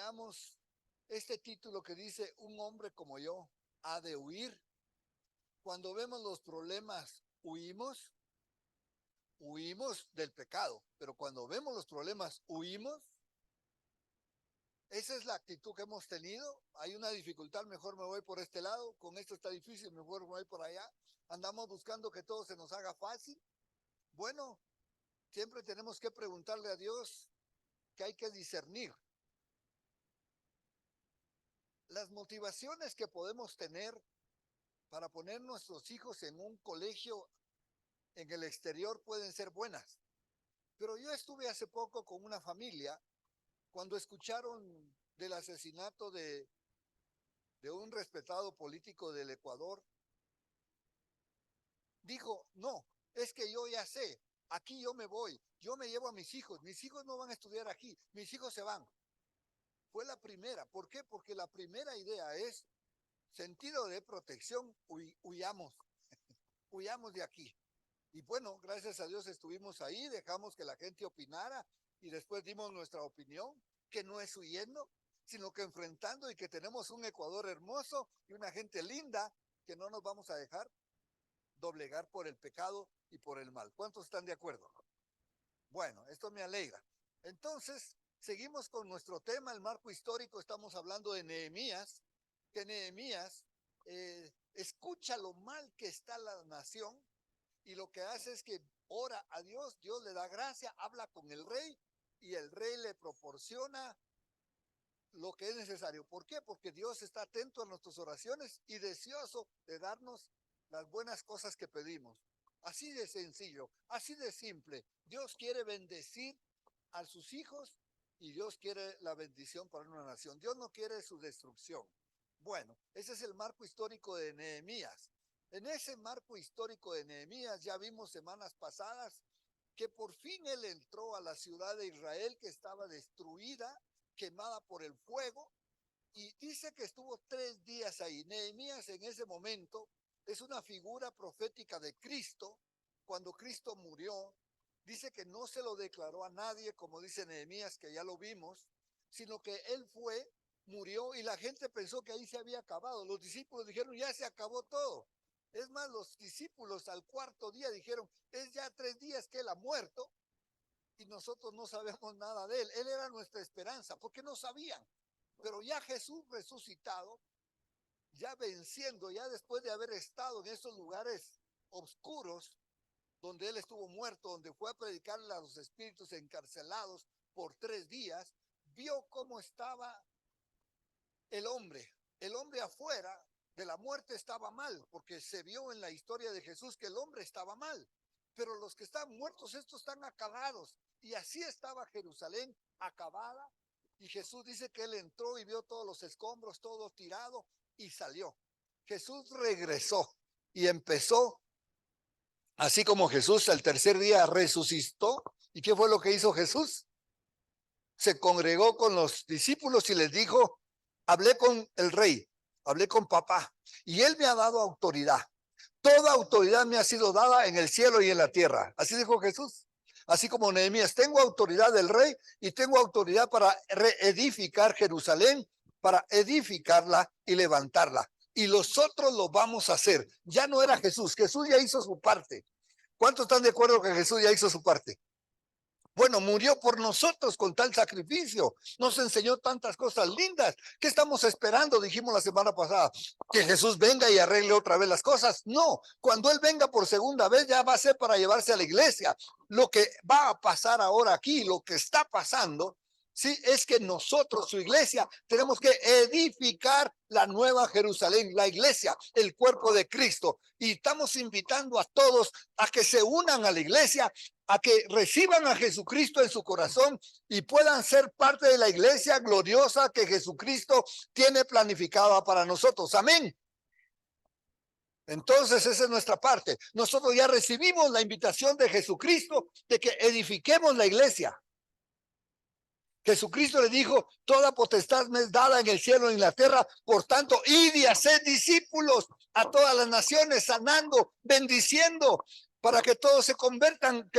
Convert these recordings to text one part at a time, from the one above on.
veamos este título que dice: un hombre como yo ha de huir. Cuando vemos los problemas, huimos del pecado, pero cuando vemos los problemas, huimos. Esa es la actitud que hemos tenido. Hay una dificultad, mejor me voy por este lado. Con esto está difícil, mejor me voy por allá. Andamos buscando que todo se nos haga fácil. Bueno, siempre tenemos que preguntarle a Dios, que hay que discernir las motivaciones que podemos tener para poner nuestros hijos en un colegio en el exterior. Pueden ser buenas, pero yo estuve hace poco con una familia cuando escucharon del asesinato de un respetado político del Ecuador. Dijo: no, es que yo ya sé, aquí yo me voy, yo me llevo a mis hijos no van a estudiar aquí, mis hijos se van. Fue la primera. ¿Por qué? Porque la primera idea es sentido de protección. Huyamos de aquí. Y bueno, gracias a Dios estuvimos ahí, dejamos que la gente opinara y después dimos nuestra opinión, que no es huyendo, sino que enfrentando, y que tenemos un Ecuador hermoso y una gente linda, que no nos vamos a dejar doblegar por el pecado y por el mal. ¿Cuántos están de acuerdo? Bueno, esto me alegra. Entonces, seguimos con nuestro tema, el marco histórico. Estamos hablando de Nehemías, que Nehemías escucha lo mal que está la nación, y lo que hace es que ora a Dios, Dios le da gracia, habla con el rey, y el rey le proporciona lo que es necesario. ¿Por qué? Porque Dios está atento a nuestras oraciones y deseoso de darnos las buenas cosas que pedimos. Así de sencillo, así de simple. Dios quiere bendecir a sus hijos y Dios quiere la bendición para una nación. Dios no quiere su destrucción. Bueno, ese es el marco histórico de Nehemías. En ese marco histórico de Nehemías ya vimos semanas pasadas que por fin él entró a la ciudad de Israel, que estaba destruida, quemada por el fuego, y dice que estuvo 3 días ahí. Nehemías en ese momento es una figura profética de Cristo. Cuando Cristo murió, dice que no se lo declaró a nadie, como dice Nehemías, que ya lo vimos, sino que él fue, murió, y la gente pensó que ahí se había acabado. Los discípulos dijeron: ya se acabó todo. Es más, los discípulos al 4.º día dijeron: es ya 3 días que él ha muerto y nosotros no sabemos nada de él. Él era nuestra esperanza, porque no sabían. Pero ya Jesús resucitado, ya venciendo, ya después de haber estado en esos lugares oscuros donde él estuvo muerto, donde fue a predicarle a los espíritus encarcelados por 3 días, vio cómo estaba el hombre. El hombre afuera de la muerte estaba mal, porque se vio en la historia de Jesús que el hombre estaba mal. Pero los que están muertos, estos están acabados. Y así estaba Jerusalén acabada. Y Jesús dice que él entró y vio todos los escombros, todo tirado, y salió. Jesús regresó y empezó, así como Jesús al 3.er día resucitó. ¿Y qué fue lo que hizo Jesús? Se congregó con los discípulos y les dijo: hablé con el rey, hablé con papá, y él me ha dado autoridad. Toda autoridad me ha sido dada en el cielo y en la tierra. Así dijo Jesús. Así como Nehemías: tengo autoridad del rey y tengo autoridad para reedificar Jerusalén, para edificarla y levantarla. Y nosotros lo vamos a hacer. Ya no era Jesús, Jesús ya hizo su parte. ¿Cuántos están de acuerdo que Jesús ya hizo su parte? Bueno, murió por nosotros con tal sacrificio, nos enseñó tantas cosas lindas. ¿Qué estamos esperando? Dijimos la semana pasada, que Jesús venga y arregle otra vez las cosas. No, cuando Él venga por segunda vez ya va a ser para llevarse a la iglesia. Lo que va a pasar ahora aquí, lo que está pasando, sí, es que nosotros, su iglesia, tenemos que edificar la nueva Jerusalén, la iglesia, el cuerpo de Cristo. Y estamos invitando a todos a que se unan a la iglesia, a que reciban a Jesucristo en su corazón y puedan ser parte de la iglesia gloriosa que Jesucristo tiene planificada para nosotros. Amén. Entonces esa es nuestra parte. Nosotros ya recibimos la invitación de Jesucristo de que edifiquemos la iglesia. Jesucristo le dijo: toda potestad me es dada en el cielo y en la tierra, por tanto, id y haced discípulos a todas las naciones, sanando, bendiciendo, para que todos se convenzan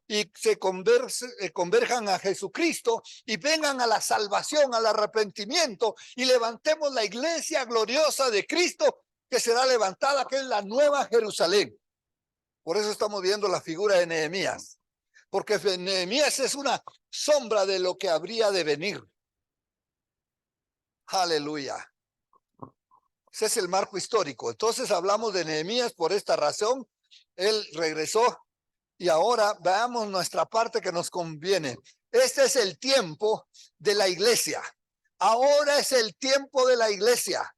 y se converjan a Jesucristo y vengan a la salvación, al arrepentimiento y levantemos la iglesia gloriosa de Cristo que será levantada, que es la nueva Jerusalén. Por eso estamos viendo la figura de Nehemías, porque Nehemías es una sombra de lo que habría de venir. Aleluya. Ese es el marco histórico. Entonces hablamos de Nehemías por esta razón. Él regresó y ahora veamos nuestra parte que nos conviene. Este es el tiempo de la iglesia. Ahora es el tiempo de la iglesia.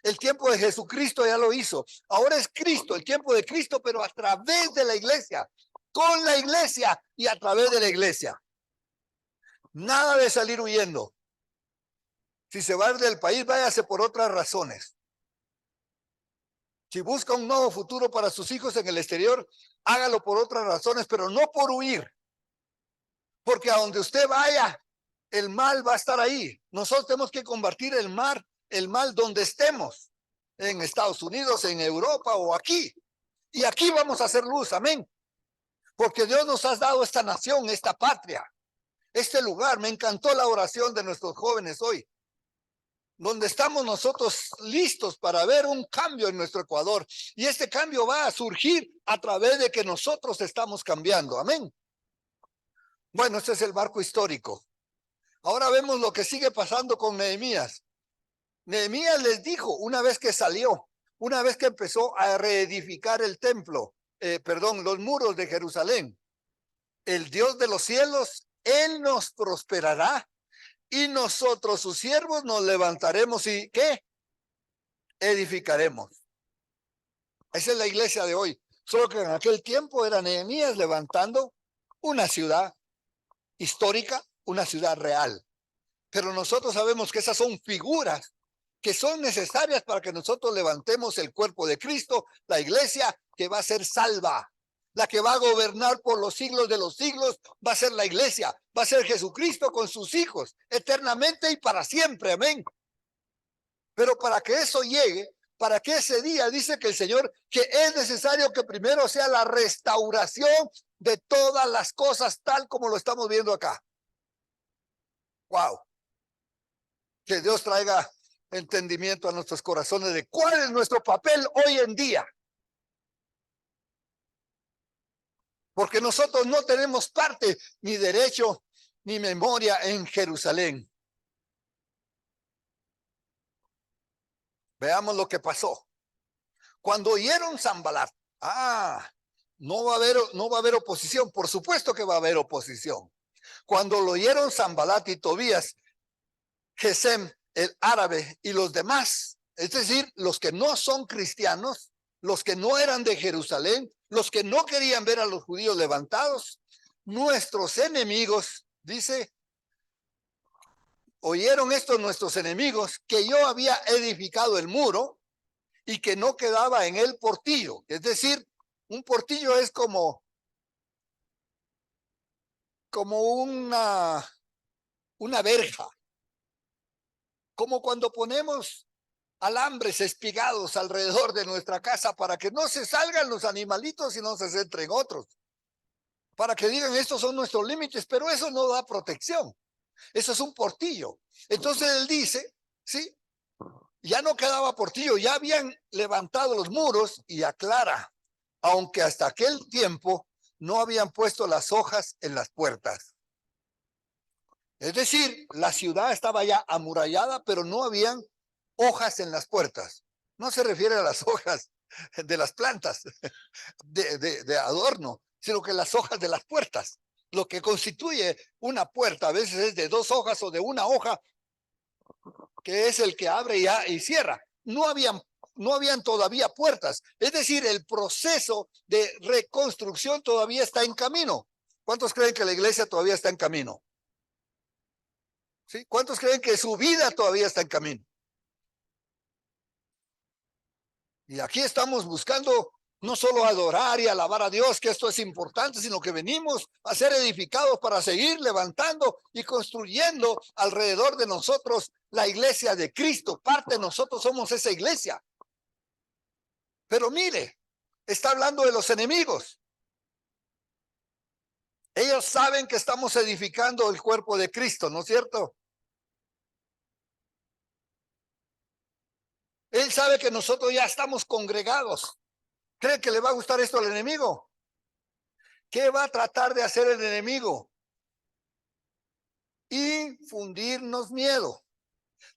El tiempo de Jesucristo ya lo hizo. Ahora es Cristo, el tiempo de Cristo, pero a través de la iglesia, con la iglesia y a través de la iglesia. Nada de salir huyendo. Si se va del país, váyase por otras razones. Si busca un nuevo futuro para sus hijos en el exterior, hágalo por otras razones, pero no por huir. Porque a donde usted vaya, el mal va a estar ahí. Nosotros tenemos que combatir el mal donde estemos, en Estados Unidos, en Europa o aquí. Y aquí vamos a hacer luz, amén. Porque Dios nos ha dado esta nación, esta patria, este lugar. Me encantó la oración de nuestros jóvenes hoy, donde estamos nosotros listos para ver un cambio en nuestro Ecuador. Y este cambio va a surgir a través de que nosotros estamos cambiando. Amén. Bueno, este es el marco histórico. Ahora vemos lo que sigue pasando con Nehemías. Nehemías les dijo, una vez que salió, una vez que empezó a reedificar el templo, los muros de Jerusalén, el Dios de los cielos, Él nos prosperará y nosotros, sus siervos, nos levantaremos y ¿qué? Edificaremos. Esa es la iglesia de hoy. Solo que en aquel tiempo era Nehemías levantando una ciudad histórica, una ciudad real. Pero nosotros sabemos que esas son figuras que son necesarias para que nosotros levantemos el cuerpo de Cristo, la iglesia que va a ser salva. La que va a gobernar por los siglos de los siglos va a ser la iglesia, va a ser Jesucristo con sus hijos, eternamente y para siempre, amén. Pero para que eso llegue, para que ese día, dice que el Señor, que es necesario que primero sea la restauración de todas las cosas tal como lo estamos viendo acá. Wow. Que Dios traiga entendimiento a nuestros corazones de cuál es nuestro papel hoy en día. Porque nosotros no tenemos parte, ni derecho, ni memoria en Jerusalén. Veamos lo que pasó. Cuando oyeron Sanballat, no va a haber oposición. Por supuesto que va a haber oposición. Cuando lo oyeron Sanballat y Tobías, Gesem, el árabe y los demás, es decir, los que no son cristianos, los que no eran de Jerusalén, los que no querían ver a los judíos levantados, nuestros enemigos, dice, oyeron estos nuestros enemigos que yo había edificado el muro y que no quedaba en él portillo. Es decir, un portillo es como una verja, como cuando ponemos alambres espigados alrededor de nuestra casa para que no se salgan los animalitos y no se centren otros. Para que digan, estos son nuestros límites, pero eso no da protección. Eso es un portillo. Entonces él dice, sí, ya no quedaba portillo, ya habían levantado los muros y aclara, aunque hasta aquel tiempo no habían puesto las hojas en las puertas. Es decir, la ciudad estaba ya amurallada, pero no habían hojas en las puertas. No se refiere a las hojas de las plantas de adorno, sino que las hojas de las puertas. Lo que constituye una puerta a veces es de 2 hojas o de una hoja, que es el que abre y cierra. No habían todavía puertas. Es decir, el proceso de reconstrucción todavía está en camino. ¿Cuántos creen que la iglesia todavía está en camino? ¿Sí? ¿Cuántos creen que su vida todavía está en camino? Y aquí estamos buscando no solo adorar y alabar a Dios, que esto es importante, sino que venimos a ser edificados para seguir levantando y construyendo alrededor de nosotros la iglesia de Cristo. Parte de nosotros somos esa iglesia. Pero mire, Está hablando de los enemigos. Ellos saben que estamos edificando el cuerpo de Cristo, ¿no es cierto? Él sabe que nosotros ya estamos congregados. ¿Cree que le va a gustar esto al enemigo? ¿Qué va a tratar de hacer el enemigo? Infundirnos miedo,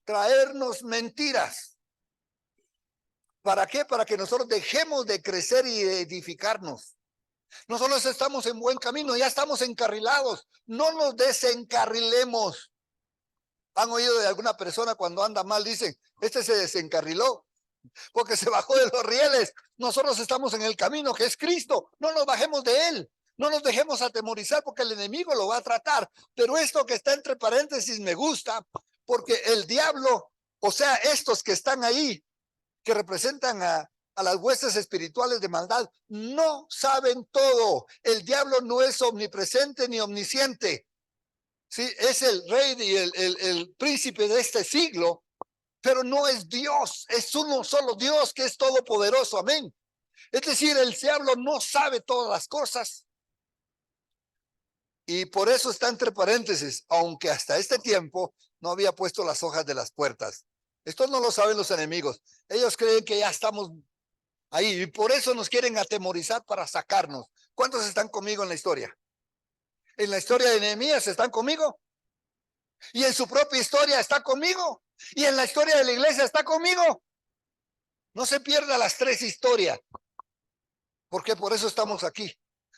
traernos mentiras. ¿Para qué? Para que nosotros dejemos de crecer y de edificarnos. Nosotros estamos en buen camino, ya estamos encarrilados. No nos desencarrilemos. ¿Han oído de alguna persona cuando anda mal? Dicen, este se desencarriló porque se bajó de los rieles. Nosotros estamos en el camino que es Cristo. No nos bajemos de él. No nos dejemos atemorizar porque el enemigo lo va a tratar. Pero esto que está entre paréntesis me gusta porque el diablo, o sea, estos que están ahí, que representan a las huestes espirituales de maldad, no saben todo. El diablo no es omnipresente ni omnisciente. Sí, es el rey y el príncipe de este siglo, pero no es Dios, es uno solo Dios que es todopoderoso, amén. Es decir, el diablo no sabe todas las cosas. Y por eso está entre paréntesis, aunque hasta este tiempo no había puesto las hojas de las puertas. Esto no lo saben los enemigos. Ellos creen que ya estamos ahí y por eso nos quieren atemorizar para sacarnos. ¿Cuántos están conmigo en la historia? En la historia de Nehemías están conmigo. Y en su propia historia está conmigo. Y en la historia de la iglesia está conmigo. No se pierda las tres historias. Porque por eso estamos aquí.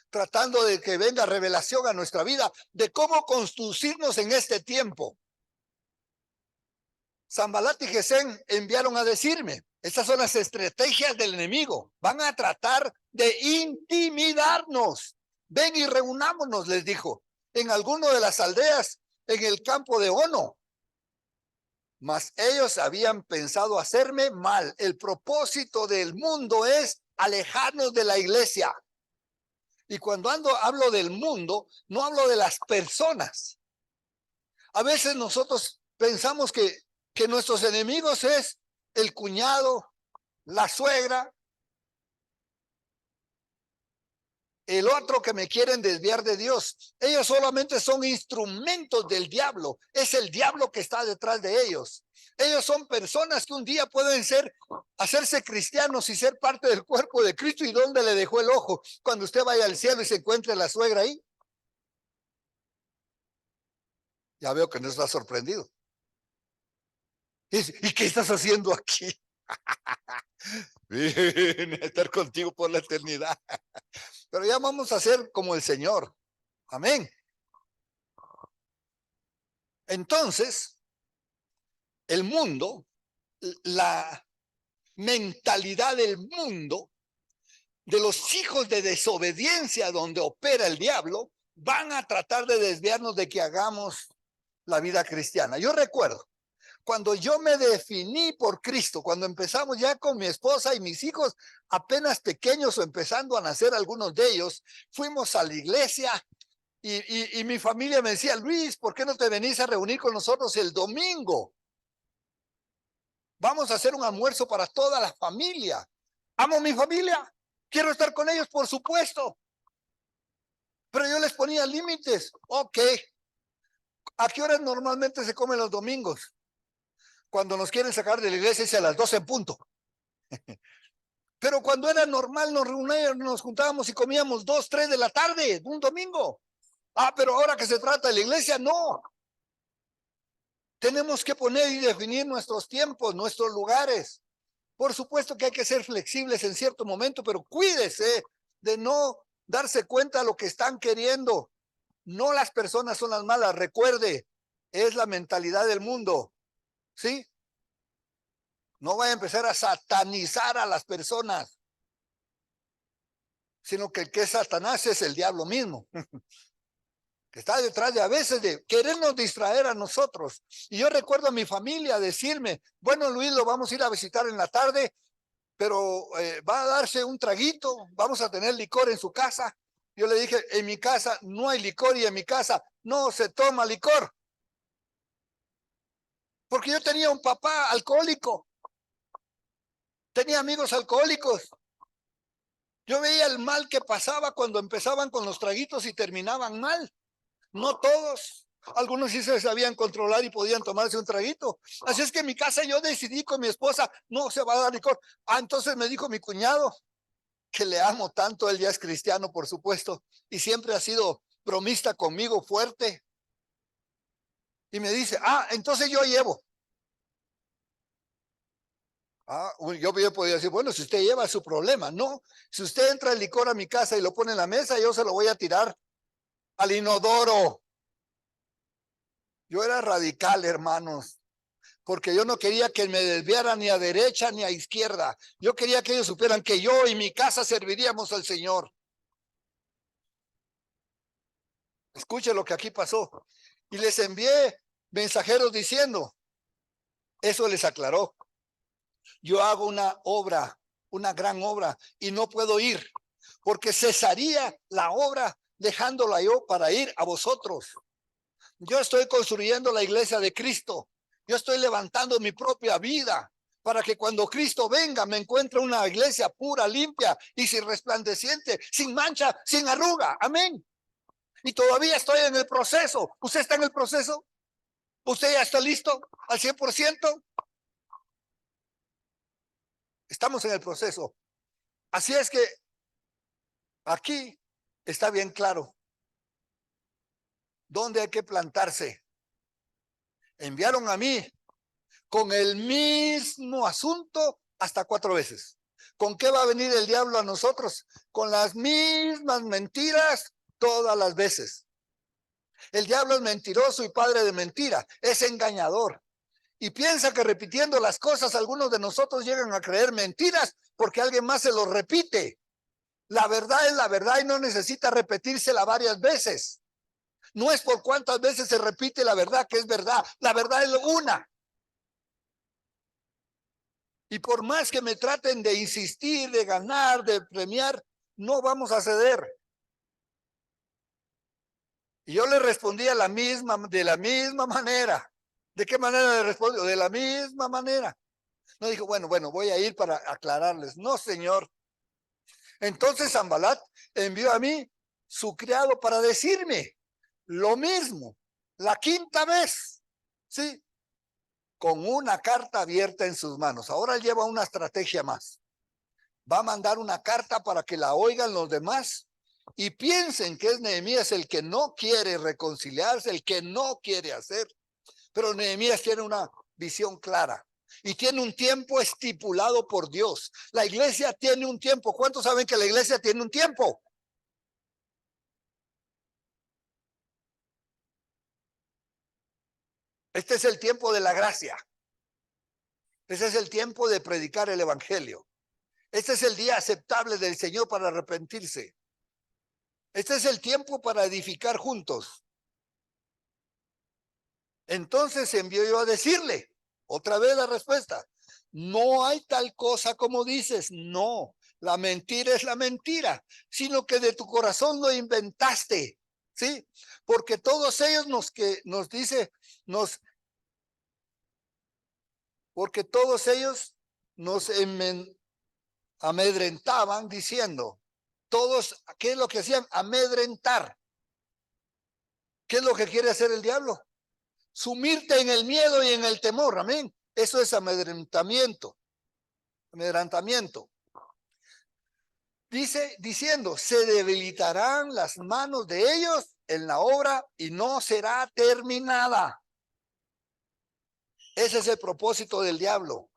Tratando de que venga revelación a nuestra vida de cómo conducirnos en este tiempo. Sanbalat y Gesem enviaron a decirme, estas son las estrategias del enemigo. Van a tratar de intimidarnos. Ven y reunámonos, les dijo, en alguno de las aldeas, en el campo de Ono. Mas ellos habían pensado hacerme mal. El propósito del mundo es alejarnos de la iglesia. Y cuando hablo del mundo, no hablo de las personas. A veces nosotros pensamos que nuestros enemigos es el cuñado, la suegra, el otro que me quieren desviar de Dios. Ellos solamente son instrumentos del diablo. Es el diablo que está detrás de ellos. Ellos son personas que un día pueden hacerse cristianos y ser parte del cuerpo de Cristo. ¿Y dónde le dejó el ojo? Cuando usted vaya al cielo y se encuentre la suegra ahí. Ya veo que no está sorprendido. ¿Y qué estás haciendo aquí? Vine a estar contigo por la eternidad. Pero ya vamos a ser como el Señor. Amén. Entonces, el mundo, la mentalidad del mundo, de los hijos de desobediencia donde opera el diablo, van a tratar de desviarnos de que hagamos la vida cristiana. Yo recuerdo, cuando yo me definí por Cristo, cuando empezamos ya con mi esposa y mis hijos apenas pequeños o empezando a nacer algunos de ellos, fuimos a la iglesia y mi familia me decía, Luis, ¿por qué no te venís a reunir con nosotros el domingo? Vamos a hacer un almuerzo para toda la familia. Amo a mi familia, quiero estar con ellos, por supuesto. Pero yo les ponía límites. Ok, ¿a qué horas normalmente se comen los domingos? Cuando nos quieren sacar de la iglesia es a las 12 en punto. Pero cuando era normal nos reuníamos, nos juntábamos y comíamos 2, 3 de la tarde, un domingo. Ah, pero ahora que se trata de la iglesia, no. Tenemos que poner y definir nuestros tiempos, nuestros lugares. Por supuesto que hay que ser flexibles en cierto momento, pero cuídese de no darse cuenta de lo que están queriendo. No las personas son las malas, recuerde, es la mentalidad del mundo, ¿sí? No vaya a empezar a satanizar a las personas, sino que el que es Satanás es el diablo mismo, que está detrás de a veces de querernos distraer a nosotros. Y yo recuerdo a mi familia decirme, bueno, Luis, lo vamos a ir a visitar en la tarde, pero va a darse un traguito, vamos a tener licor en su casa. Yo le dije, en mi casa no hay licor y en mi casa no se toma licor. Porque yo tenía un papá alcohólico, tenía amigos alcohólicos. Yo veía el mal que pasaba cuando empezaban con los traguitos y terminaban mal. No todos. Algunos sí se sabían controlar y podían tomarse un traguito. Así es que en mi casa yo decidí con mi esposa, no se va a dar licor. Entonces me dijo mi cuñado, que le amo tanto, él ya es cristiano, por supuesto, y siempre ha sido bromista conmigo, fuerte. Y me dice, entonces yo llevo. Yo podía decir, bueno, si usted lleva su problema. No, si usted entra el licor a mi casa y lo pone en la mesa, yo se lo voy a tirar al inodoro. Yo era radical, hermanos, porque yo no quería que me desviara ni a derecha ni a izquierda. Yo quería que ellos supieran que yo y mi casa serviríamos al Señor. Escuche lo que aquí pasó. Y les envié mensajeros diciendo, eso les aclaró. Yo hago una obra, una gran obra, y no puedo ir, porque cesaría la obra dejándola yo para ir a vosotros. Yo estoy construyendo la iglesia de Cristo. Yo estoy levantando mi propia vida para que cuando Cristo venga me encuentre una iglesia pura, limpia y sin resplandeciente, sin mancha, sin arruga. Amén. Y todavía estoy en el proceso. ¿Usted está en el proceso? ¿Usted ya está listo al 100%? Estamos en el proceso. Así es que aquí está bien claro dónde hay que plantarse. Enviaron a mí con el mismo asunto hasta 4 veces. ¿Con qué va a venir el diablo a nosotros? Con las mismas mentiras todas las veces. El diablo es mentiroso y padre de mentira, es engañador. Y piensa que repitiendo las cosas algunos de nosotros llegan a creer mentiras porque alguien más se lo repite. La verdad es la verdad y no necesita repetírsela varias veces. No es por cuántas veces se repite la verdad que es verdad. La verdad es una. Y por más que me traten de insistir, de ganar, de premiar, no vamos a ceder. Y yo le respondí de la misma manera. ¿De qué manera le respondió? De la misma manera. No dijo, bueno, voy a ir para aclararles. No, señor. Entonces Sanbalat envió a mí su criado para decirme lo mismo, la 5ª vez, ¿sí? Con una carta abierta en sus manos. Ahora lleva una estrategia más. Va a mandar una carta para que la oigan los demás y piensen que es Nehemías el que no quiere reconciliarse, el que no quiere hacer. Pero Nehemías tiene una visión clara y tiene un tiempo estipulado por Dios. La iglesia tiene un tiempo. ¿Cuántos saben que la iglesia tiene un tiempo? Este es el tiempo de la gracia. Este es el tiempo de predicar el evangelio. Este es el día aceptable del Señor para arrepentirse. Este es el tiempo para edificar juntos. Entonces envió yo a decirle, otra vez la respuesta, no hay tal cosa como dices, no, la mentira es la mentira, sino que de tu corazón lo inventaste, ¿sí? Porque todos ellos porque todos ellos nos amedrentaban diciendo, todos, ¿qué es lo que hacían? Amedrentar. ¿Qué es lo que quiere hacer el diablo? Sumirte en el miedo y en el temor, amén. Eso es amedrentamiento. Diciendo, se debilitarán las manos de ellos en la obra y no será terminada. Ese es el propósito del diablo.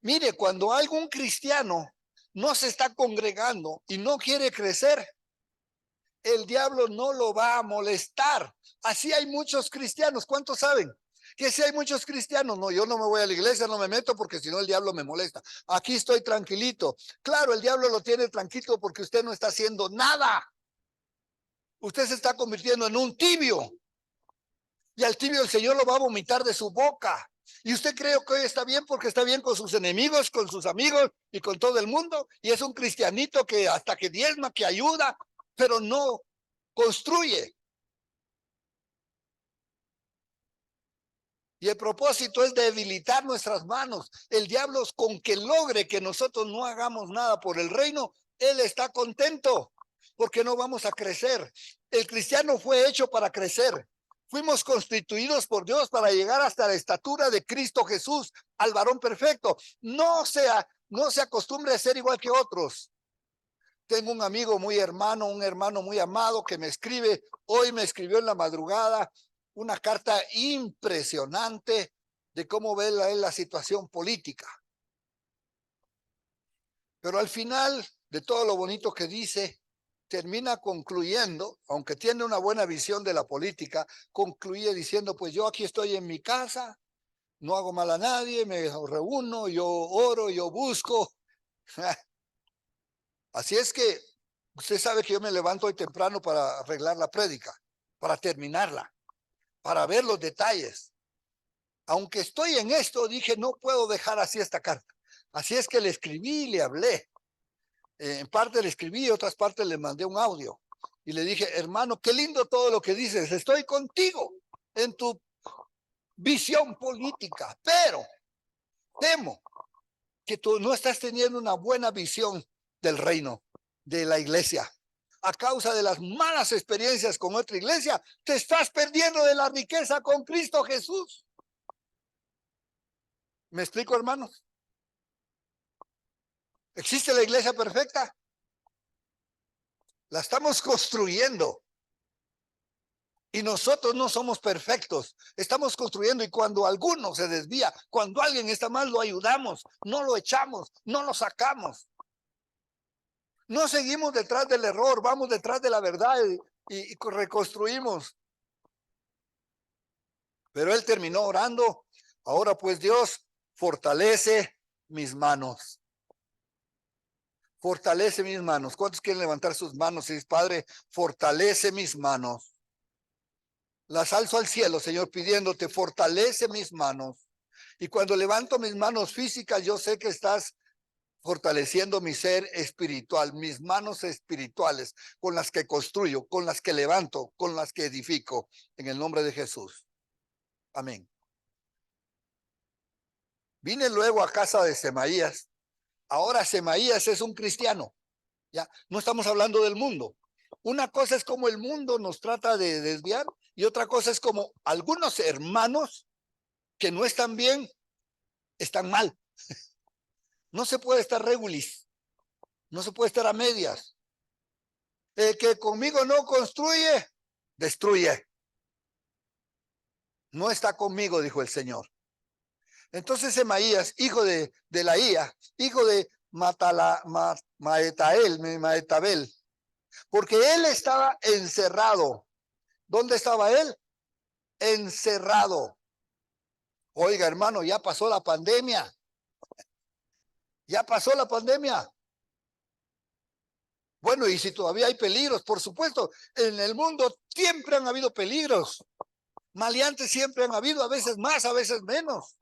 Mire, cuando algún cristiano no se está congregando y no quiere crecer, el diablo no lo va a molestar. Así hay muchos cristianos. ¿Cuántos saben? Que si hay muchos cristianos, no, yo no me voy a la iglesia, no me meto porque si no el diablo me molesta. Aquí estoy tranquilito. Claro, el diablo lo tiene tranquilo porque usted no está haciendo nada. Usted se está convirtiendo en un tibio. Y al tibio el Señor lo va a vomitar de su boca. Y usted cree que hoy está bien porque está bien con sus enemigos, con sus amigos y con todo el mundo. Y es un cristianito que hasta que diezma, que ayuda, pero no construye. Y el propósito es debilitar nuestras manos. El diablo, con que logre que nosotros no hagamos nada por el reino, Él está contento porque no vamos a crecer. El cristiano fue hecho para crecer. Fuimos constituidos por Dios para llegar hasta la estatura de Cristo Jesús, al varón perfecto. No se acostumbre a ser igual que otros. Tengo un amigo muy hermano, un hermano muy amado que me escribe, hoy me escribió en la madrugada una carta impresionante de cómo ve la situación política. Pero al final de todo lo bonito que dice, termina concluyendo, aunque tiene una buena visión de la política, concluye diciendo, pues yo aquí estoy en mi casa, no hago mal a nadie, me reúno, yo oro, yo busco. Así es que usted sabe que yo me levanto hoy temprano para arreglar la prédica, para terminarla, para ver los detalles. Aunque estoy en esto, dije, no puedo dejar así esta carta. Así es que le escribí y le hablé. En parte le escribí y otras partes le mandé un audio. Y le dije, hermano, qué lindo todo lo que dices. Estoy contigo en tu visión política, pero temo que tú no estás teniendo una buena visión del reino, de la iglesia. A causa de las malas experiencias con otra iglesia, te estás perdiendo de la riqueza con Cristo Jesús. ¿Me explico, hermanos? ¿Existe la iglesia perfecta? La estamos construyendo. Y nosotros no somos perfectos, estamos construyendo, y cuando alguno se desvía, cuando alguien está mal, lo ayudamos, no lo echamos, no lo sacamos. No seguimos detrás del error, vamos detrás de la verdad y reconstruimos. Pero él terminó orando. Ahora pues Dios, fortalece mis manos. Fortalece mis manos. ¿Cuántos quieren levantar sus manos y decir, Padre, fortalece mis manos? Las alzo al cielo, Señor, pidiéndote, fortalece mis manos. Y cuando levanto mis manos físicas, yo sé que estás fortaleciendo mi ser espiritual, mis manos espirituales, con las que construyo, con las que levanto, con las que edifico, en el nombre de Jesús. Amén. Vine luego a casa de Semaías. Ahora Semaías es un cristiano. Ya, no estamos hablando del mundo. Una cosa es como el mundo nos trata de desviar y otra cosa es como algunos hermanos que no están bien, están mal. No se puede estar regulis, no se puede estar a medias. El que conmigo no construye, destruye. No está conmigo, dijo el Señor. Entonces Semaías, hijo de Laía, hijo de Maetabel, porque él estaba encerrado. ¿Dónde estaba él? Encerrado. Oiga, hermano, ya pasó la pandemia. Ya pasó la pandemia. Bueno, y si todavía hay peligros, por supuesto, en el mundo siempre han habido peligros. Maleantes siempre han habido, a veces más, a veces menos.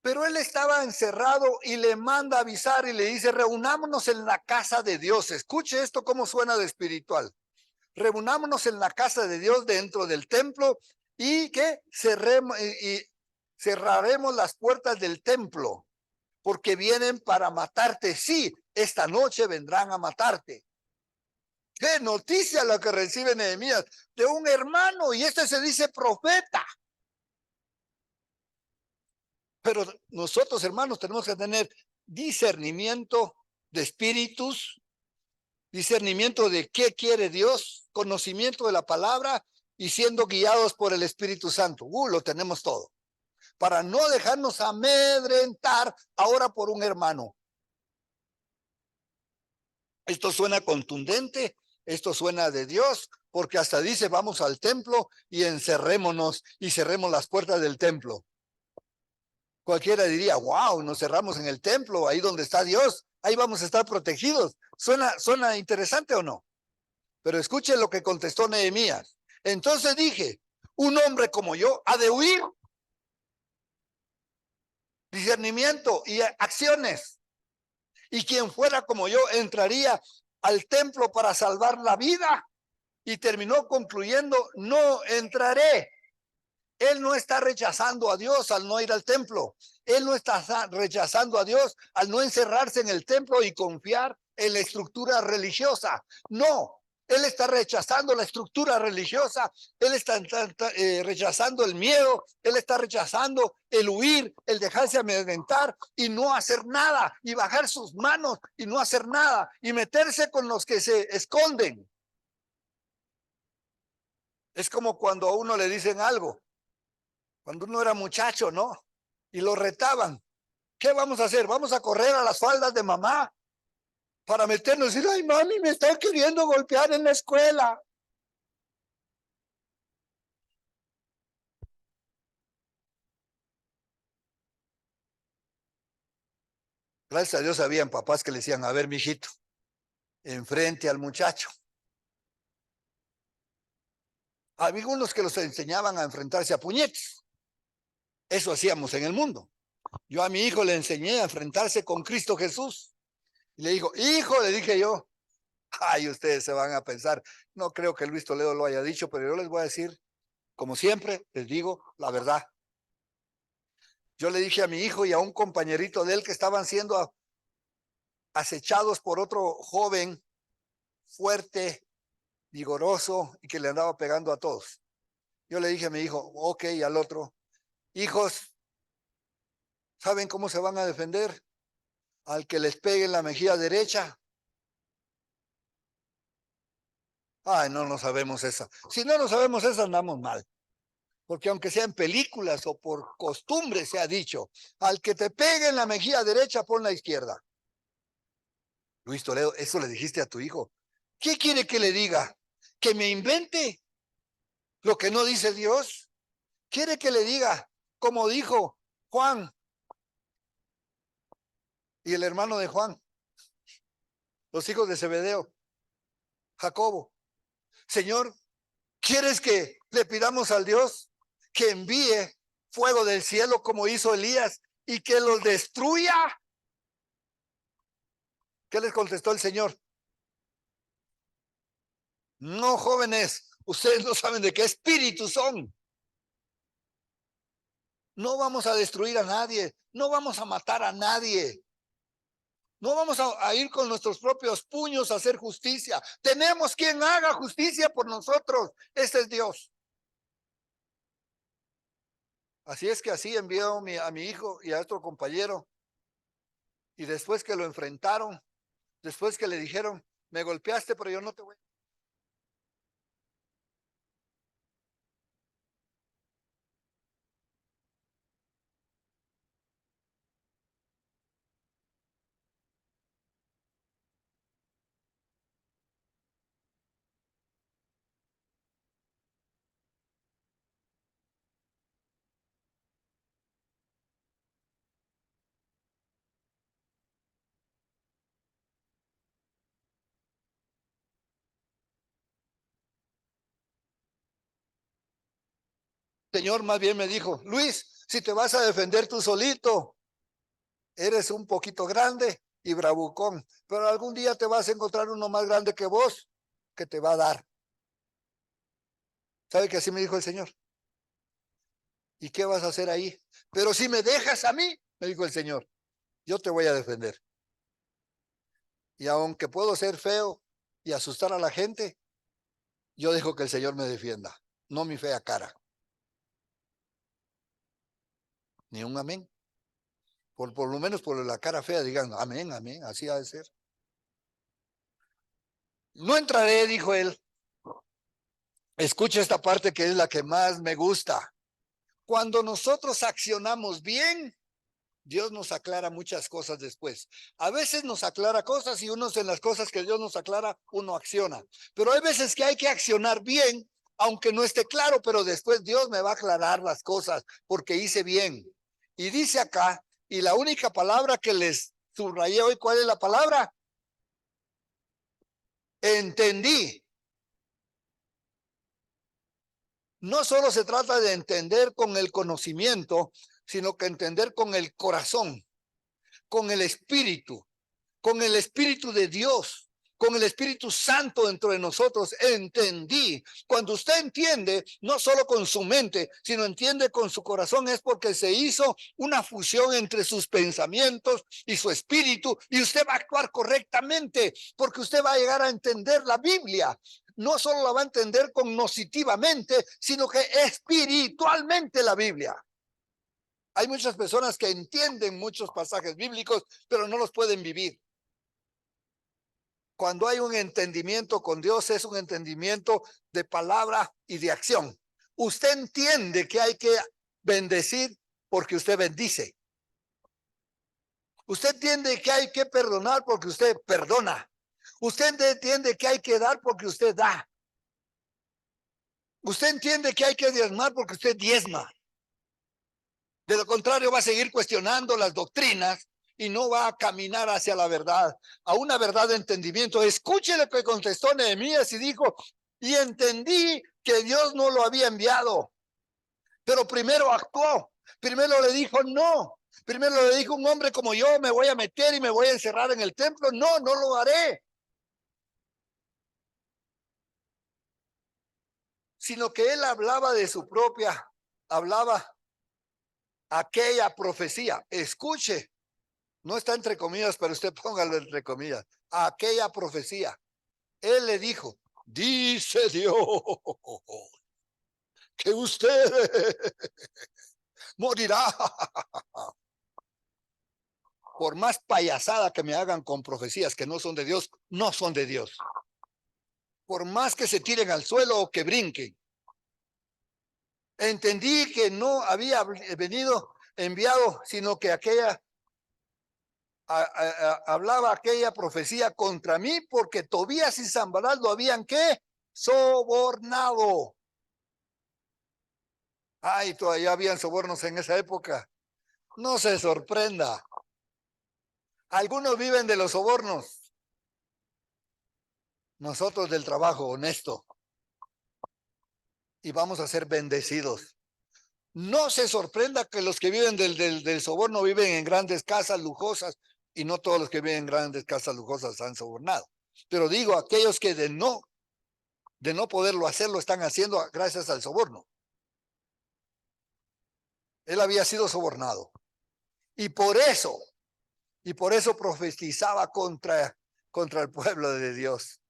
Pero él estaba encerrado y le manda avisar y le dice, reunámonos en la casa de Dios. Escuche esto cómo suena de espiritual. Reunámonos en la casa de Dios dentro del templo y que cerraremos las puertas del templo porque vienen para matarte. Sí, esta noche vendrán a matarte. Qué noticia la que recibe Nehemías de un hermano, y este se dice profeta. Pero nosotros, hermanos, tenemos que tener discernimiento de espíritus, discernimiento de qué quiere Dios, conocimiento de la palabra y siendo guiados por el Espíritu Santo. Lo tenemos todo. Para no dejarnos amedrentar ahora por un hermano. Esto suena contundente, esto suena de Dios, porque hasta dice, vamos al templo y encerrémonos y cerremos las puertas del templo. Cualquiera diría, wow, nos cerramos en el templo, ahí donde está Dios, ahí vamos a estar protegidos. ¿Suena interesante o no? Pero escuchen lo que contestó Nehemías. Entonces dije, un hombre como yo ha de huir. Discernimiento y acciones. Y quien fuera como yo entraría al templo para salvar la vida. Y terminó concluyendo, no entraré. Él no está rechazando a Dios al no ir al templo. Él no está rechazando a Dios al no encerrarse en el templo y confiar en la estructura religiosa. No, él está rechazando la estructura religiosa, él está rechazando el miedo, él está rechazando el huir, el dejarse amedrentar y no hacer nada, y bajar sus manos y no hacer nada, y meterse con los que se esconden. Es como cuando a uno le dicen algo, cuando uno era muchacho, ¿no? Y lo retaban. ¿Qué vamos a hacer? Vamos a correr a las faldas de mamá para meternos y decir, ay, mami, me están queriendo golpear en la escuela. Gracias a Dios habían papás que le decían, a ver, mijito, enfrente al muchacho. Había unos que los enseñaban a enfrentarse a puñetes. Eso hacíamos en el mundo. Yo a mi hijo le enseñé a enfrentarse con Cristo Jesús. Y le digo, hijo, le dije yo, ay, ustedes se van a pensar, no creo que Luis Toledo lo haya dicho, pero yo les voy a decir, como siempre, les digo la verdad. Yo le dije a mi hijo y a un compañerito de él que estaban siendo acechados por otro joven fuerte, vigoroso y que le andaba pegando a todos. Yo le dije a mi hijo, ok, y al otro, hijos, ¿saben cómo se van a defender? Al que les pegue en la mejilla derecha. Ay, no, no sabemos esa. Si no sabemos esa, andamos mal. Porque aunque sea en películas o por costumbre se ha dicho, al que te pegue en la mejilla derecha, pon la izquierda. Luis Toledo, eso le dijiste a tu hijo. ¿Qué quiere que le diga? ¿Que me invente lo que no dice Dios? ¿Quiere que le diga, como dijo Juan y el hermano de Juan, los hijos de Zebedeo, Jacobo? Señor, ¿quieres que le pidamos al Dios que envíe fuego del cielo como hizo Elías y que los destruya? ¿Qué les contestó el Señor? No, jóvenes, ustedes no saben de qué espíritu son. No vamos a destruir a nadie, no vamos a matar a nadie. No vamos a ir con nuestros propios puños a hacer justicia. Tenemos quien haga justicia por nosotros. Este es Dios. Así es que así envió a mi hijo y a otro compañero. Y después que lo enfrentaron, después que le dijeron, me golpeaste, pero yo no te voy. Señor más bien me dijo, Luis, si te vas a defender tú solito, eres un poquito grande y bravucón, pero algún día te vas a encontrar uno más grande que vos que te va a dar. ¿Sabe que así me dijo el Señor? ¿Y qué vas a hacer ahí? Pero si me dejas a mí, me dijo el Señor, yo te voy a defender. Y aunque puedo ser feo y asustar a la gente, yo dejo que el Señor me defienda, no mi fea cara. Ni un amén. Por lo menos por la cara fea digan, amén, amén, así ha de ser. No entraré, dijo él. Escucha esta parte que es la que más me gusta. Cuando nosotros accionamos bien, Dios nos aclara muchas cosas después. A veces nos aclara cosas y unos en las cosas que Dios nos aclara, uno acciona. Pero hay veces que hay que accionar bien, aunque no esté claro, pero después Dios me va a aclarar las cosas porque hice bien. Y dice acá, y la única palabra que les subrayé hoy, ¿cuál es la palabra? Entendí. No solo se trata de entender con el conocimiento, sino que entender con el corazón, con el espíritu de Dios, con el Espíritu Santo dentro de nosotros, entendí. Cuando usted entiende, no solo con su mente, sino entiende con su corazón, es porque se hizo una fusión entre sus pensamientos y su espíritu, y usted va a actuar correctamente, porque usted va a llegar a entender la Biblia. No solo la va a entender cognitivamente, sino que espiritualmente la Biblia. Hay muchas personas que entienden muchos pasajes bíblicos, pero no los pueden vivir. Cuando hay un entendimiento con Dios, es un entendimiento de palabra y de acción. Usted entiende que hay que bendecir porque usted bendice. Usted entiende que hay que perdonar porque usted perdona. Usted entiende que hay que dar porque usted da. Usted entiende que hay que diezmar porque usted diezma. De lo contrario, va a seguir cuestionando las doctrinas y no va a caminar hacia la verdad, a una verdad de entendimiento. Escuche lo que contestó Nehemías y dijo, y entendí que Dios no lo había enviado, pero primero actuó, primero le dijo no, primero le dijo un hombre como yo me voy a meter y me voy a encerrar en el templo, no, no lo haré, sino que él hablaba de su propia, hablaba aquella profecía, escuche. No está entre comillas, pero usted póngalo entre comillas. Aquella profecía. Él le dijo, dice Dios, que usted morirá. Por más payasada que me hagan con profecías que no son de Dios, no son de Dios. Por más que se tiren al suelo o que brinquen. Entendí que no había venido enviado, sino que aquella hablaba aquella profecía contra mí porque Tobías y Sanballat lo habían ¿qué? Sobornado. Ay, todavía habían sobornos en esa época. No se sorprenda. Algunos viven de los sobornos. Nosotros del trabajo honesto. Y vamos a ser bendecidos. No se sorprenda que los que viven del soborno viven en grandes casas lujosas y no todos los que viven en grandes casas lujosas han sobornado. Pero digo, aquellos que de no poderlo hacer lo están haciendo gracias al soborno. Él había sido sobornado. Y por eso profetizaba contra el pueblo de Dios.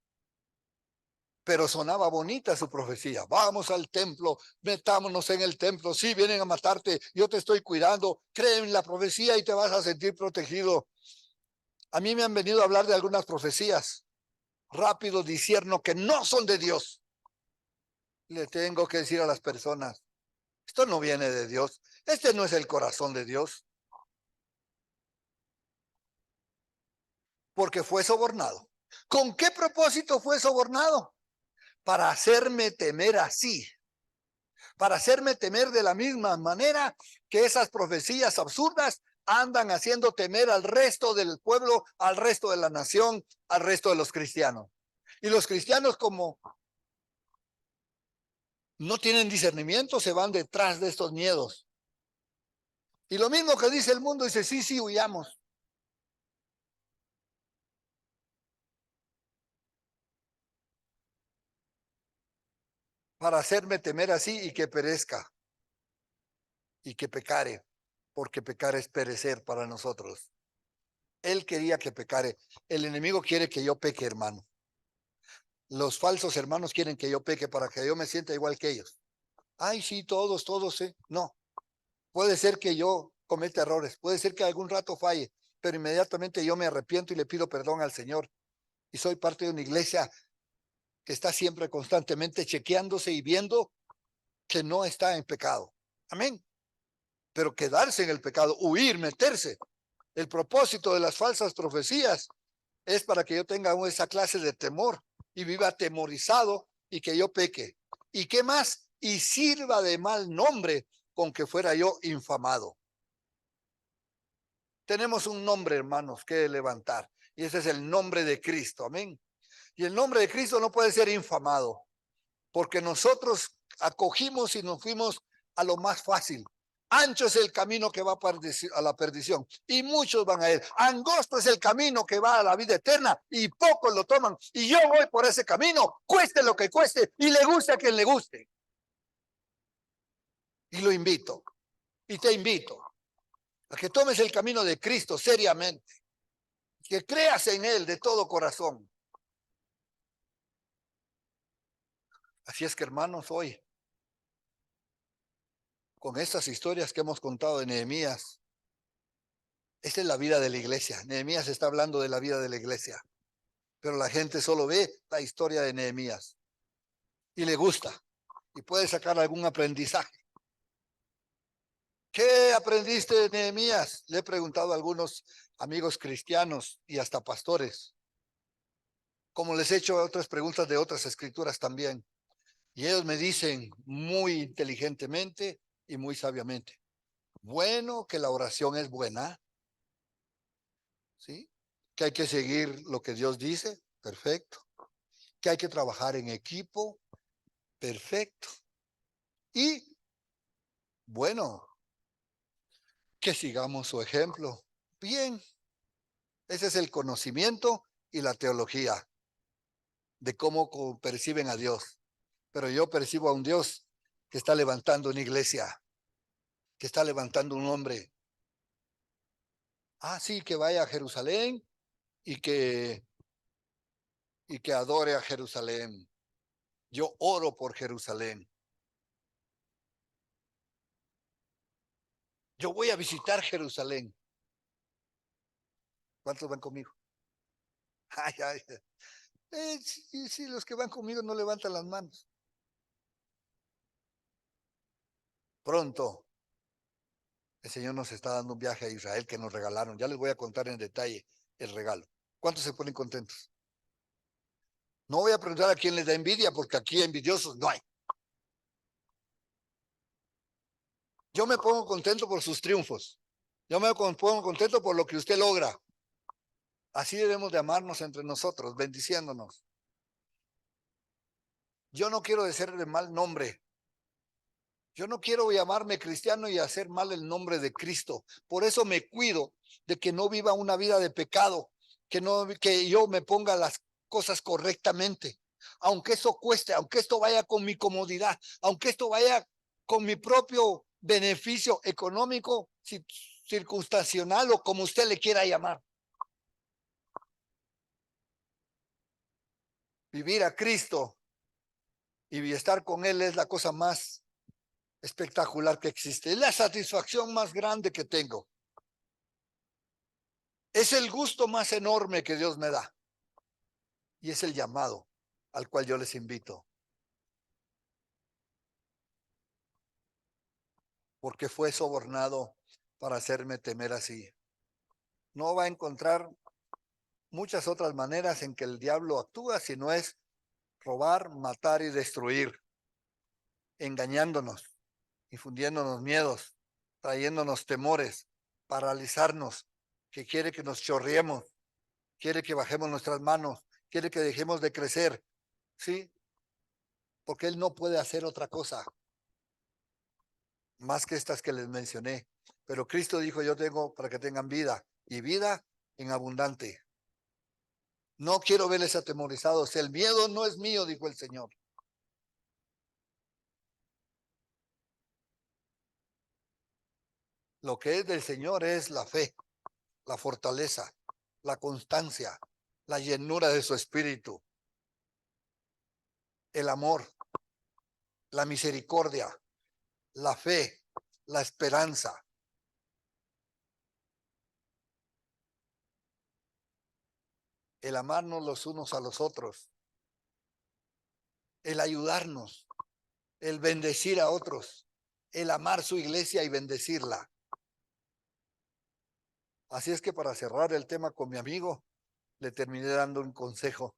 Pero sonaba bonita su profecía. Vamos al templo, metámonos en el templo. Si vienen a matarte, yo te estoy cuidando. Cree en la profecía y te vas a sentir protegido. A mí me han venido a hablar de algunas profecías. Rápido discierno que no son de Dios. Le tengo que decir a las personas, esto no viene de Dios. Este no es el corazón de Dios. Porque fue sobornado. ¿Con qué propósito fue sobornado? Para hacerme temer así, para hacerme temer de la misma manera que esas profecías absurdas andan haciendo temer al resto del pueblo, al resto de la nación, al resto de los cristianos. Y los cristianos, como no tienen discernimiento, se van detrás de estos miedos. Y lo mismo que dice el mundo, dice, sí, huyamos. Para hacerme temer así y que perezca. Y que pecare, porque pecar es perecer para nosotros. Él quería que pecare. El enemigo quiere que yo peque, hermano. Los falsos hermanos quieren que yo peque para que yo me sienta igual que ellos. Ay, sí, todos, No. Puede ser que yo cometa errores. Puede ser que algún rato falle, pero inmediatamente yo me arrepiento y le pido perdón al Señor. Y soy parte de una iglesia que está siempre constantemente chequeándose y viendo que no está en pecado. Amén. Pero quedarse en el pecado, huir, meterse. El propósito de las falsas profecías es para que yo tenga esa clase de temor y viva atemorizado y que yo peque. ¿Y qué más? Y sirva de mal nombre con que fuera yo infamado. Tenemos un nombre, hermanos, que levantar. Y ese es el nombre de Cristo. Amén. Y el nombre de Cristo no puede ser infamado, porque nosotros acogimos y nos fuimos a lo más fácil, Ancho es el camino que va a la perdición y muchos van a él. Angosto es el camino que va a la vida eterna y pocos lo toman. Y yo voy por ese camino, cueste lo que cueste y le guste a quien le guste. Y lo invito y te invito a que tomes el camino de Cristo seriamente, que creas en Él de todo corazón. Así es que, hermanos, hoy, con estas historias que hemos contado de Nehemías, esta es la vida de la iglesia. Nehemías está hablando de la vida de la iglesia, pero la gente solo ve la historia de Nehemías y le gusta y puede sacar algún aprendizaje. ¿Qué aprendiste de Nehemías? Le he preguntado a algunos amigos cristianos y hasta pastores, como les he hecho otras preguntas de otras escrituras también. Y ellos me dicen muy inteligentemente y muy sabiamente, bueno, que la oración es buena, ¿sí? Que hay que seguir lo que Dios dice, perfecto. Que hay que trabajar en equipo, perfecto. Y, bueno, que sigamos su ejemplo. Bien, ese es el conocimiento y la teología de cómo perciben a Dios. Pero yo percibo a un Dios que está levantando una iglesia, que está levantando un hombre. Ah, sí, que vaya a Jerusalén y que adore a Jerusalén. Yo oro por Jerusalén. Yo voy a visitar Jerusalén. ¿Cuántos van conmigo? Ay, ay. Sí, los que van conmigo no levantan las manos. Pronto, el Señor nos está dando un viaje a Israel que nos regalaron. Ya les voy a contar en detalle el regalo. ¿Cuántos se ponen contentos? No voy a preguntar a quién les da envidia, porque aquí envidiosos no hay. Yo me pongo contento por sus triunfos. Yo me pongo contento por lo que usted logra. Así debemos de amarnos entre nosotros, bendiciéndonos. Yo no quiero decir de mal nombre. Yo no quiero llamarme cristiano y hacer mal el nombre de Cristo. Por eso me cuido de que no viva una vida de pecado, que yo me ponga las cosas correctamente. Aunque eso cueste, aunque esto vaya con mi comodidad, aunque esto vaya con mi propio beneficio económico, circunstancial o como usted le quiera llamar. Vivir a Cristo y estar con Él es la cosa más espectacular que existe. Es la satisfacción más grande que tengo. Es el gusto más enorme que Dios me da. Y es el llamado al cual yo les invito. Porque fue sobornado para hacerme temer así. No va a encontrar muchas otras maneras en que el diablo actúa, si no es robar, matar y destruir, engañándonos, infundiéndonos miedos, trayéndonos temores, paralizarnos, que quiere que nos chorriemos, quiere que bajemos nuestras manos, quiere que dejemos de crecer, ¿sí? Porque él no puede hacer otra cosa más que estas que les mencioné. Pero Cristo dijo, yo tengo para que tengan vida y vida en abundante. No quiero verles atemorizados. El miedo no es mío, dijo el Señor. Lo que es del Señor es la fe, la fortaleza, la constancia, la llenura de su espíritu, el amor, la misericordia, la fe, la esperanza. El amarnos los unos a los otros, el ayudarnos, el bendecir a otros, el amar su iglesia y bendecirla. Así es que para cerrar el tema con mi amigo, le terminé dando un consejo,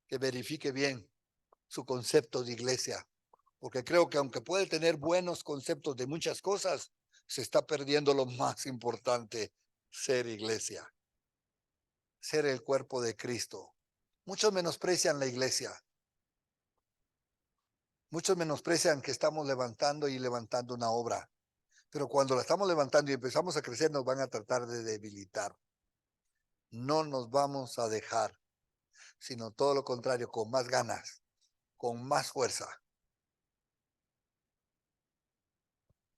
que verifique bien su concepto de iglesia, porque creo que aunque puede tener buenos conceptos de muchas cosas, se está perdiendo lo más importante, ser iglesia, ser el cuerpo de Cristo. Muchos menosprecian la iglesia, muchos menosprecian que estamos levantando una obra, Pero cuando la estamos levantando y empezamos a crecer, nos van a tratar de debilitar. No nos vamos a dejar, sino todo lo contrario, con más ganas, con más fuerza.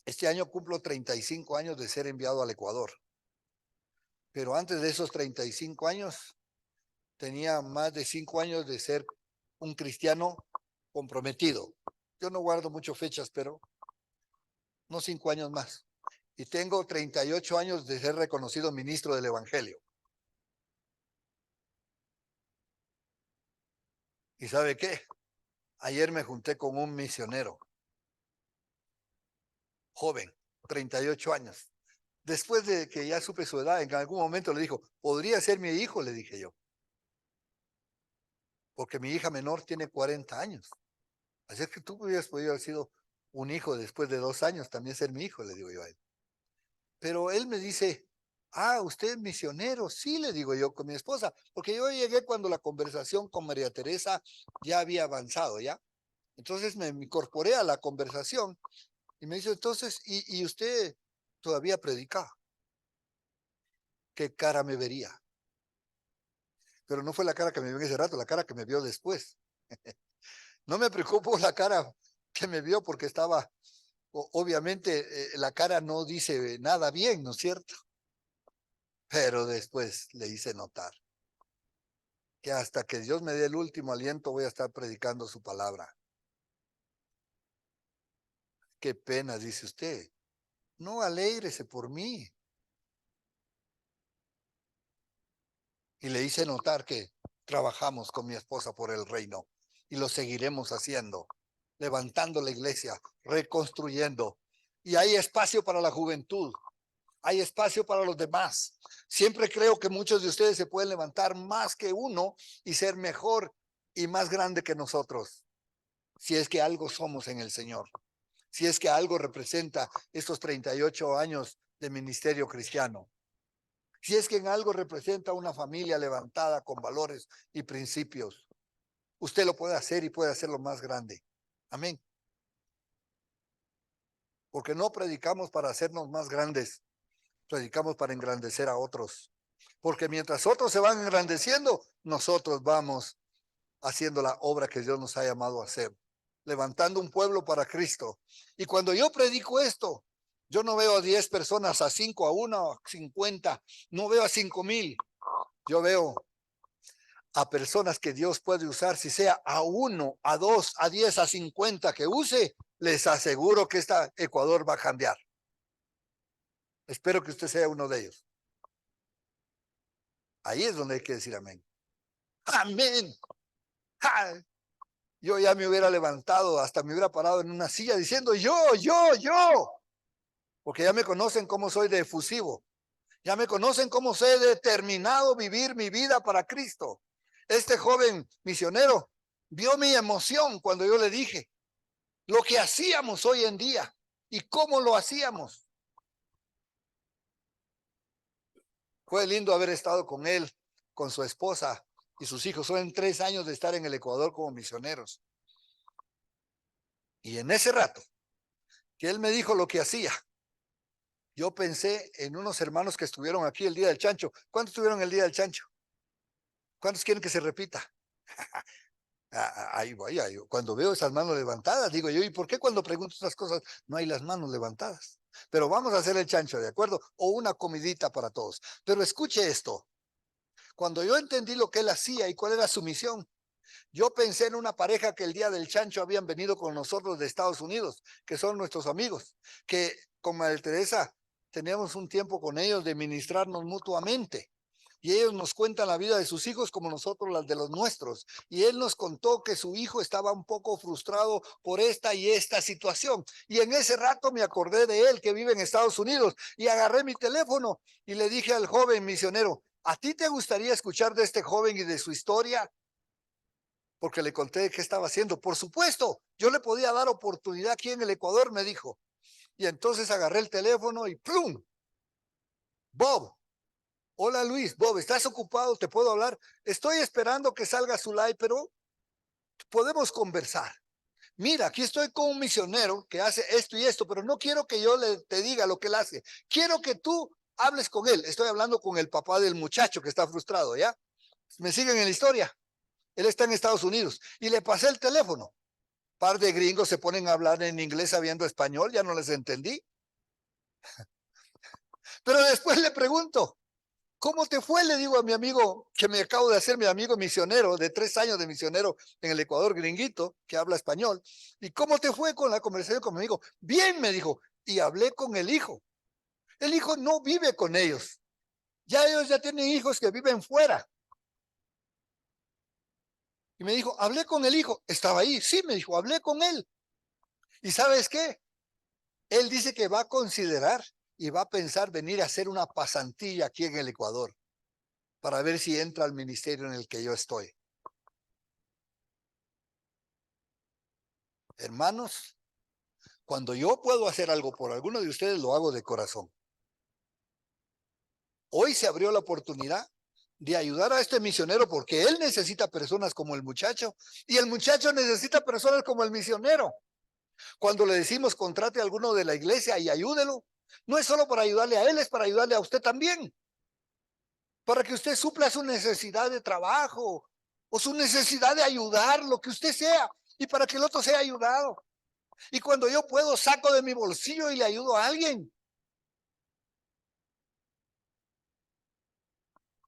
Este año cumplo 35 años de ser enviado al Ecuador. Pero antes de esos 35 años, tenía más de 5 años de ser un cristiano comprometido. Yo no guardo mucho fechas, pero no 5 años más. Y tengo 38 años de ser reconocido ministro del Evangelio. ¿Y sabe qué? Ayer me junté con un misionero, joven, 38 años. Después de que ya supe su edad, en algún momento le dijo, ¿podría ser mi hijo? Le dije yo. Porque mi hija menor tiene 40 años. Así es que tú hubieras podido haber sido un hijo después de 2 años, también ser mi hijo, le digo yo a él. Pero él me dice, usted es misionero. Sí, le digo yo con mi esposa, porque yo llegué cuando la conversación con María Teresa ya había avanzado, ¿ya? Entonces me incorporé a la conversación y me dice, entonces, ¿y usted todavía predica? ¿Qué cara me vería? Pero no fue la cara que me vio en ese rato, la cara que me vio después. No me preocupo la cara que me vio porque estaba, obviamente, la cara no dice nada bien, ¿no es cierto? Pero después le hice notar que hasta que Dios me dé el último aliento voy a estar predicando su palabra. Qué pena, dice usted. No, alégrese por mí. Y le hice notar que trabajamos con mi esposa por el reino y lo seguiremos haciendo, levantando la iglesia, reconstruyendo. Y hay espacio para la juventud, hay espacio para los demás. Siempre creo que muchos de ustedes se pueden levantar más que uno y ser mejor y más grande que nosotros, si es que algo somos en el Señor, si es que algo representa estos 38 años de ministerio cristiano. Si es que en algo representa una familia levantada con valores y principios, usted lo puede hacer y puede hacerlo más grande. Amén. Porque no predicamos para hacernos más grandes, predicamos para engrandecer a otros. Porque mientras otros se van engrandeciendo, nosotros vamos haciendo la obra que Dios nos ha llamado a hacer, levantando un pueblo para Cristo. Y cuando yo predico esto, yo no veo a 10 personas, a 5, a 1, a 50, no veo a 5,000. Yo veo a personas que Dios puede usar, si sea a 1, a 2, a 10, a 50 que use, les aseguro que esta Ecuador va a cambiar. Espero que usted sea uno de ellos. Ahí es donde hay que decir amén. Amén. ¡Ja! Yo ya me hubiera levantado, hasta me hubiera parado en una silla diciendo yo, porque ya me conocen cómo soy de efusivo, ya me conocen cómo soy determinado vivir mi vida para Cristo. Este joven misionero vio mi emoción cuando yo le dije lo que hacíamos hoy en día y cómo lo hacíamos. Fue lindo haber estado con él, con su esposa y sus hijos. Son 3 años de estar en el Ecuador como misioneros. Y en ese rato que él me dijo lo que hacía, yo pensé en unos hermanos que estuvieron aquí el día del chancho. ¿Cuántos estuvieron el día del chancho? ¿Cuántos quieren que se repita? Ahí voy, ahí. Cuando veo esas manos levantadas, digo yo, ¿y por qué cuando pregunto estas cosas no hay las manos levantadas? Pero vamos a hacer el chancho, ¿de acuerdo? O una comidita para todos. Pero escuche esto. Cuando yo entendí lo que él hacía y cuál era su misión, yo pensé en una pareja que el día del chancho habían venido con nosotros de Estados Unidos, que son nuestros amigos, que con María Teresa teníamos un tiempo con ellos de ministrarnos mutuamente. Y ellos nos cuentan la vida de sus hijos como nosotros las de los nuestros. Y él nos contó que su hijo estaba un poco frustrado por esta y esta situación. Y en ese rato me acordé de él que vive en Estados Unidos y agarré mi teléfono y le dije al joven misionero, ¿a ti te gustaría escuchar de este joven y de su historia? Porque le conté qué estaba haciendo. Por supuesto, yo le podía dar oportunidad aquí en el Ecuador, me dijo. Y entonces agarré el teléfono y ¡plum! Bob, hola Luis, Bob, ¿estás ocupado? ¿Te puedo hablar? Estoy esperando que salga su live, pero podemos conversar. mira, aquí estoy con un misionero que hace esto y esto, pero no quiero que yo te diga lo que él hace. Quiero que tú hables con él. Estoy hablando con el papá del muchacho que está frustrado, ¿ya? ¿Me siguen en la historia? Él está en Estados Unidos y le pasé el teléfono. Par de gringos se ponen a hablar en inglés sabiendo español, ya no les entendí. Pero después le pregunto, ¿cómo te fue? Le digo a mi amigo, que me acabo de hacer mi amigo misionero, de 3 años de misionero en el Ecuador, gringuito, que habla español. ¿Y cómo te fue con la conversación con mi amigo? Bien, me dijo. Y hablé con el hijo. El hijo no vive con ellos. Ya ellos ya tienen hijos que viven fuera. Y me dijo, hablé con el hijo. Estaba ahí. Sí, me dijo, hablé con él. ¿Y sabes qué? Él dice que va a considerar y va a pensar venir a hacer una pasantía aquí en el Ecuador para ver si entra al ministerio en el que yo estoy. Hermanos, cuando yo puedo hacer algo por alguno de ustedes, lo hago de corazón. Hoy se abrió la oportunidad de ayudar a este misionero porque él necesita personas como el muchacho y el muchacho necesita personas como el misionero. Cuando le decimos contrate a alguno de la iglesia y ayúdelo, no es solo para ayudarle a él, es para ayudarle a usted también. Para que usted supla su necesidad de trabajo o su necesidad de ayudar, lo que usted sea, y para que el otro sea ayudado. Y cuando yo puedo, saco de mi bolsillo y le ayudo a alguien.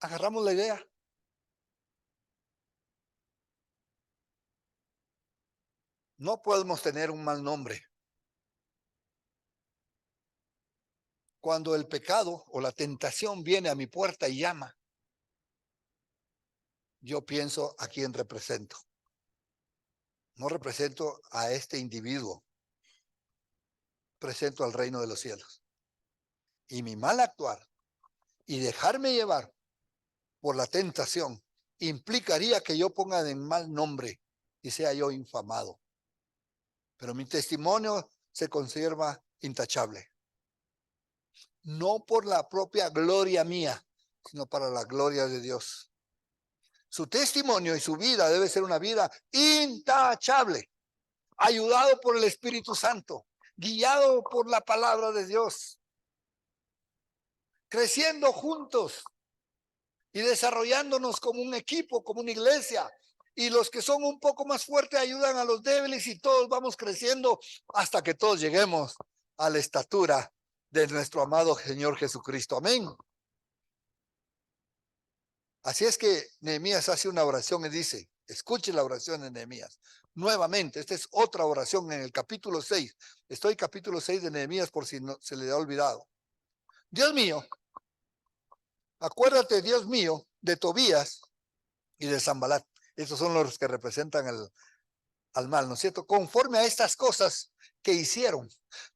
Agarramos la idea. No podemos tener un mal nombre. Cuando el pecado o la tentación viene a mi puerta y llama, yo pienso a quién represento. No represento a este individuo, presento al reino de los cielos. Y mi mal actuar y dejarme llevar por la tentación implicaría que yo ponga de mal nombre y sea yo infamado. Pero mi testimonio se conserva intachable. No por la propia gloria mía, sino para la gloria de Dios. Su testimonio y su vida debe ser una vida intachable, ayudado por el Espíritu Santo, guiado por la palabra de Dios, creciendo juntos y desarrollándonos como un equipo, como una iglesia. Y los que son un poco más fuertes ayudan a los débiles y todos vamos creciendo hasta que todos lleguemos a la estatura de nuestro amado Señor Jesucristo. Amén. Así es que Nehemías hace una oración y dice, escuche la oración de Nehemías. Nuevamente, esta es otra oración en el capítulo 6. Estoy en capítulo 6 de Nehemías por si no, se le ha olvidado. Dios mío, acuérdate, Dios mío, de Tobías y de Zambalat. Estos son los que representan al mal, ¿no es cierto? Conforme a estas cosas que hicieron.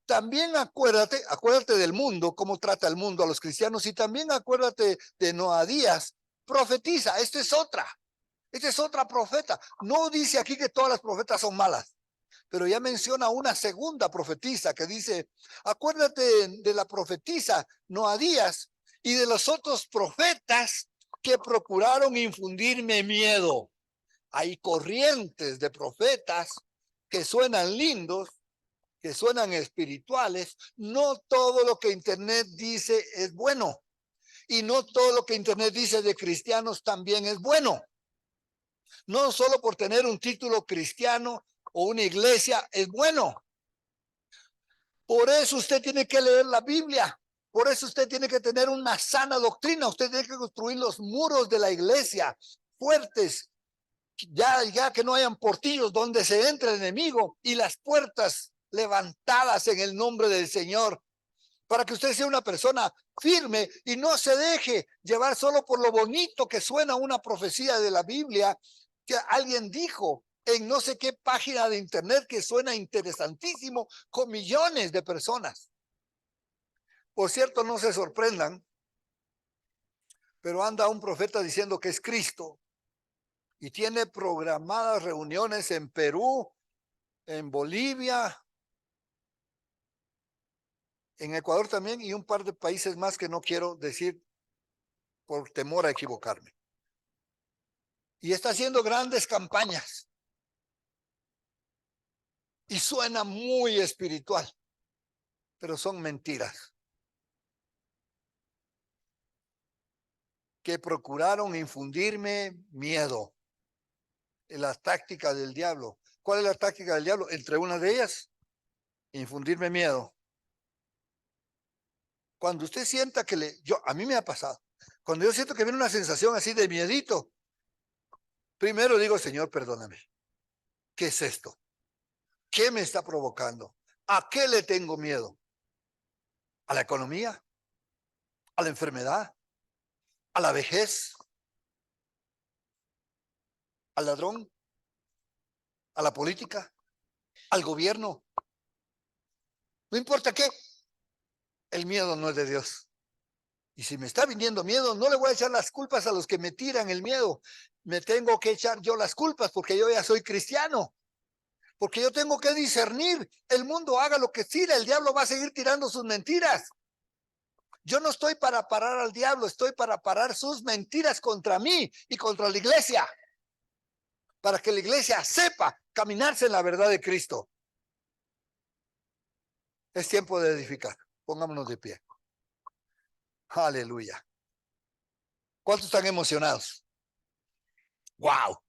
También acuérdate del mundo, cómo trata el mundo a los cristianos, y también acuérdate de Noadías, profetiza. Esta es otra profeta. No dice aquí que todas las profetas son malas, pero ya menciona una segunda profetisa que dice, acuérdate de la profetisa Noadías y de los otros profetas que procuraron infundirme miedo. Hay corrientes de profetas que suenan lindos, que suenan espirituales. No todo lo que Internet dice es bueno. Y no todo lo que Internet dice de cristianos también es bueno. No solo por tener un título cristiano o una iglesia es bueno. Por eso usted tiene que leer la Biblia. Por eso usted tiene que tener una sana doctrina. Usted tiene que construir los muros de la iglesia fuertes, ya que no hayan portillos donde se entre el enemigo y las puertas levantadas en el nombre del Señor, para que usted sea una persona firme y no se deje llevar solo por lo bonito que suena una profecía de la Biblia que alguien dijo en no sé qué página de internet que suena interesantísimo con millones de personas. Por cierto, no se sorprendan, pero anda un profeta diciendo que es Cristo y tiene programadas reuniones en Perú, en Bolivia, en Ecuador también y un par de países más que no quiero decir por temor a equivocarme. Y está haciendo grandes campañas. Y suena muy espiritual, pero son mentiras que procuraron infundirme miedo. En las tácticas del diablo. ¿Cuál es la táctica del diablo? Entre una de ellas, infundirme miedo. Cuando usted sienta que a mí me ha pasado, cuando yo siento que viene una sensación así de miedito, primero digo, Señor, perdóname. ¿Qué es esto? ¿Qué me está provocando? ¿A qué le tengo miedo? ¿A la economía? ¿A la enfermedad? ¿A la vejez? ¿Al ladrón? ¿A la política? ¿Al gobierno? No importa qué, el miedo no es de Dios. Y si me está viniendo miedo, no le voy a echar las culpas a los que me tiran el miedo. Me tengo que echar yo las culpas porque yo ya soy cristiano. Porque yo tengo que discernir. El mundo haga lo que tira, el diablo va a seguir tirando sus mentiras. Yo no estoy para parar al diablo, estoy para parar sus mentiras contra mí y contra la iglesia. Para que la iglesia sepa caminarse en la verdad de Cristo. Es tiempo de edificar. Pongámonos de pie. Aleluya. ¿Cuántos están emocionados? ¡Wow!